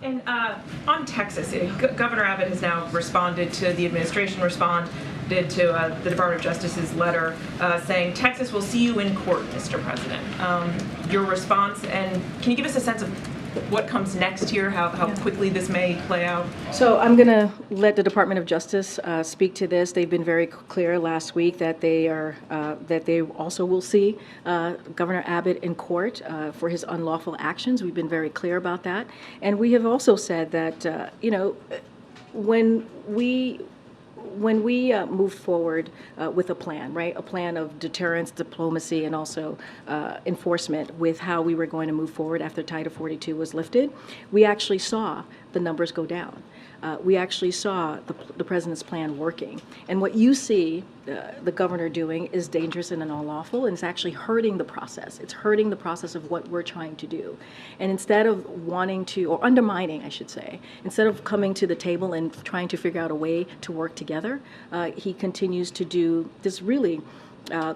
And on Texas, Governor Abbott has now responded to the administration responded to the Department of Justice's letter saying Texas will see you in court, Mr. President. Your response, and can you give us a sense of what comes next here, how quickly this may play out? So I'm going to let the Department of Justice speak to this. They've been very clear last week that they also will see Governor Abbott in court for his unlawful actions. We've been very clear about that, and we have also said that when we move forward with a plan, right, a plan of deterrence, diplomacy, and also enforcement with how we were going to move forward after Title 42 was lifted, we actually saw the numbers go down. We actually saw the president's plan working. And what you see the governor doing is dangerous and unlawful, and it's actually hurting the process. It's hurting the process of what we're trying to do. And instead of wanting to, or undermining, I should say, instead of coming to the table and trying to figure out a way to work together, he continues to do this really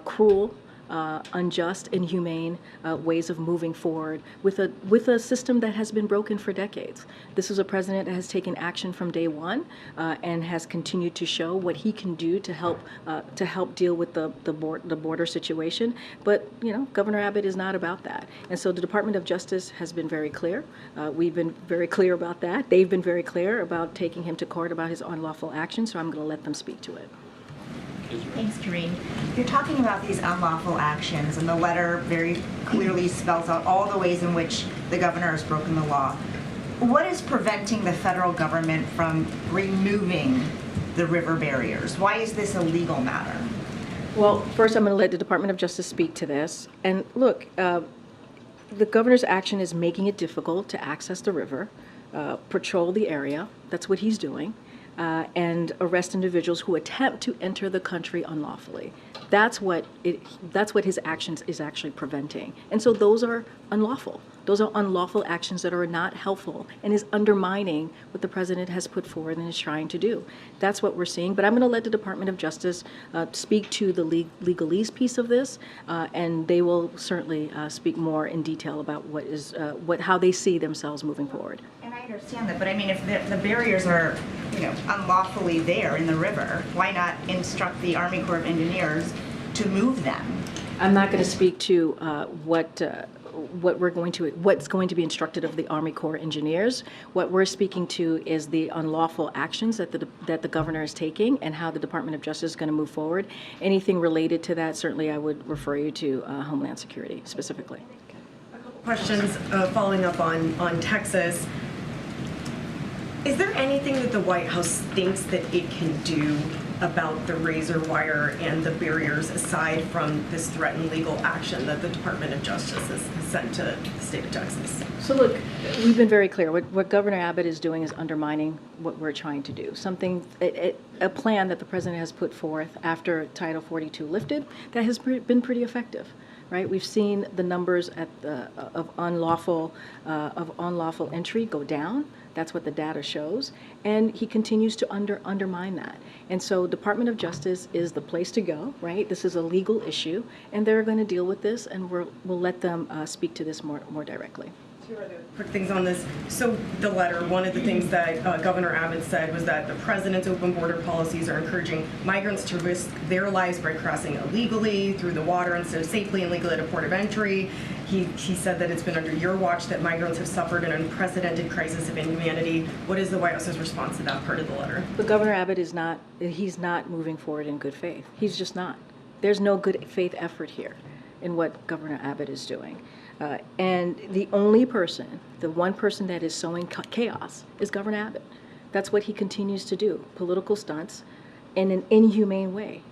cruel, unjust, inhumane ways of moving forward with a system that has been broken for decades. This is a president that has taken action from day one and has continued to show what he can do to help deal with the border situation. But Governor Abbott is not about that, and so the Department of Justice has been very clear. We've been very clear about that. They've been very clear about taking him to court about his unlawful actions. So I'm going to let them speak to it. Thanks, Karine. You're talking about these unlawful actions, and the letter very clearly spells out all the ways in which the governor has broken the law. What is preventing the federal government from removing the river barriers? Why is this a legal matter? Well, first I'm going to let the Department of Justice speak to this. And look, the governor's action is making it difficult to access the river, patrol the area. That's what he's doing. And arrest individuals who attempt to enter the country unlawfully. That's what his actions is actually preventing. And so those are unlawful. Those are unlawful actions that are not helpful and is undermining what the president has put forward and is trying to do. That's what we're seeing. But I'm going to let the Department of Justice speak to the legalese piece of this, and they will certainly speak more in detail about how they see themselves moving forward. And I understand that, but I mean, if the barriers are, unlawfully there in the river, why not instruct the Army Corps of Engineers to move them? I'm not going to speak to what's going to be instructed of the Army Corps engineers. What we're speaking to is the unlawful actions that the governor is taking and how the Department of Justice is going to move forward. Anything related to that, certainly I would refer you to Homeland Security specifically. A couple questions following up on Texas. Is there anything that the White House thinks that it can do about the razor wire and the barriers aside from this threatened legal action that the Department of Justice has sent to the state of Texas? So look, we've been very clear. What Governor Abbott is doing is undermining what we're trying to do. A plan that the president has put forth after Title 42 lifted that has been pretty effective. Right, we've seen the numbers of unlawful entry go down. That's what the data shows, and he continues to undermine that. And so, Department of Justice is the place to go. Right, this is a legal issue, and they're going to deal with this, and we'll let them speak to this more directly. Two other quick things on this. So the letter, one of the things that Governor Abbott said was that the president's open border policies are encouraging migrants to risk their lives by crossing illegally through the water instead of safely and legally at a port of entry. He said that it's been under your watch that migrants have suffered an unprecedented crisis of inhumanity. What is the White House's response to that part of the letter? But Governor Abbott he's not moving forward in good faith. He's just not. There's no good faith effort here in what Governor Abbott is doing. And the only person, the one person that is sowing chaos is Governor Abbott. That's what he continues to do, political stunts in an inhumane way.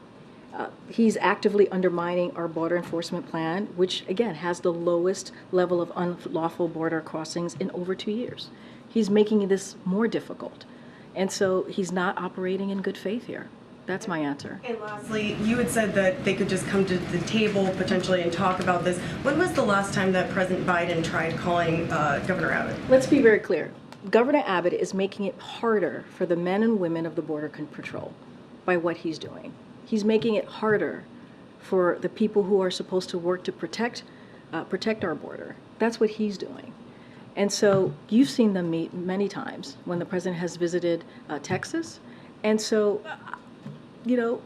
He's actively undermining our border enforcement plan, which, again, has the lowest level of unlawful border crossings in over 2 years. He's making this more difficult. And so he's not operating in good faith here. That's my answer. And lastly, you had said that they could just come to the table potentially and talk about this. When was the last time that President Biden tried calling Governor Abbott? Let's be very clear. Governor Abbott is making it harder for the men and women of the Border Patrol by what he's doing. He's making it harder for the people who are supposed to work to protect our border. That's what he's doing. And so you've seen them meet many times when the president has visited Texas. And so, you know,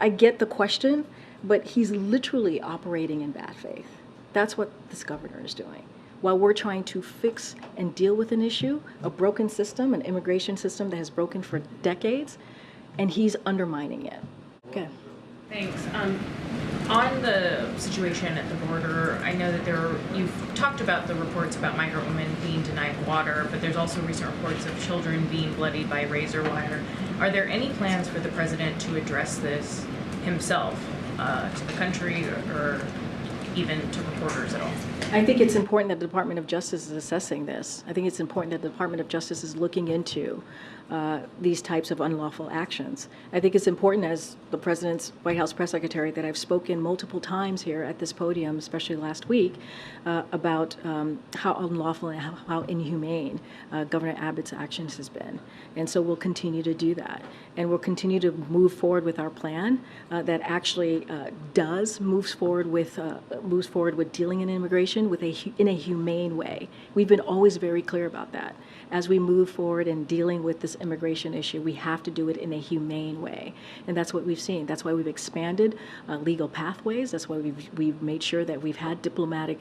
I get the question, but he's literally operating in bad faith. That's what this governor is doing. While we're trying to fix and deal with an issue, a broken system, an immigration system that has broken for decades, and he's undermining it. Okay. Thanks. On the situation at the border, I know that you've talked about the reports about migrant women being denied water, but there's also recent reports of children being bloodied by razor wire. Are there any plans for the president to address this himself to the country or even to reporters at all? I think it's important that the Department of Justice is assessing this. I think it's important that the Department of Justice is looking into these types of unlawful actions. I think it's important, as the President's White House press secretary, that I've spoken multiple times here at this podium, especially last week, about how unlawful and how inhumane Governor Abbott's actions has been. And so we'll continue to do that. And we'll continue to move forward with our plan that actually moves forward with dealing in immigration in a humane way. We've been always very clear about that. As we move forward in dealing with this immigration issue, we have to do it in a humane way. And that's what we've seen. That's why we've expanded legal pathways. That's why we've made sure that we've had diplomatic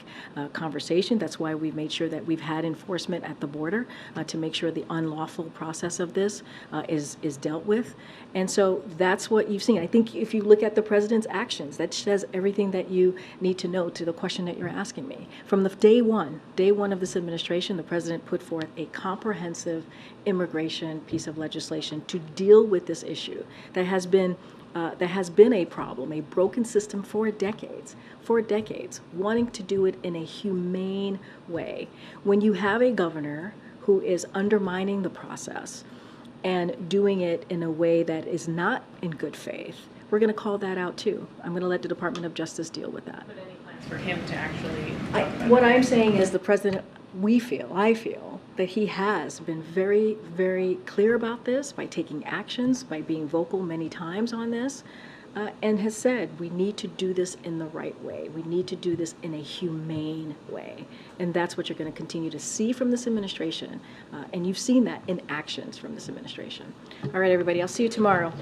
conversation. That's why we've made sure that we've had enforcement at the border to make sure the unlawful process of this is dealt with. And so that's what you've seen. I think if you look at the president's actions, that says everything that you need to know to the question that you're asking me. From the day one of this administration, the president put forth a comprehensive immigration piece of legislation to deal with this issue that has been a problem, a broken system for decades, wanting to do it in a humane way. When you have a governor who is undermining the process and doing it in a way that is not in good faith, we're going to call that out too. I'm going to let the Department of Justice deal with that. But any plans for him to actually talk about What I'm saying is the president, I feel that he has been very, very clear about this by taking actions, by being vocal many times on this, and has said we need to do this in the right way. We need to do this in a humane way. And that's what you're going to continue to see from this administration. And you've seen that in actions from this administration. All right, everybody, I'll see you tomorrow.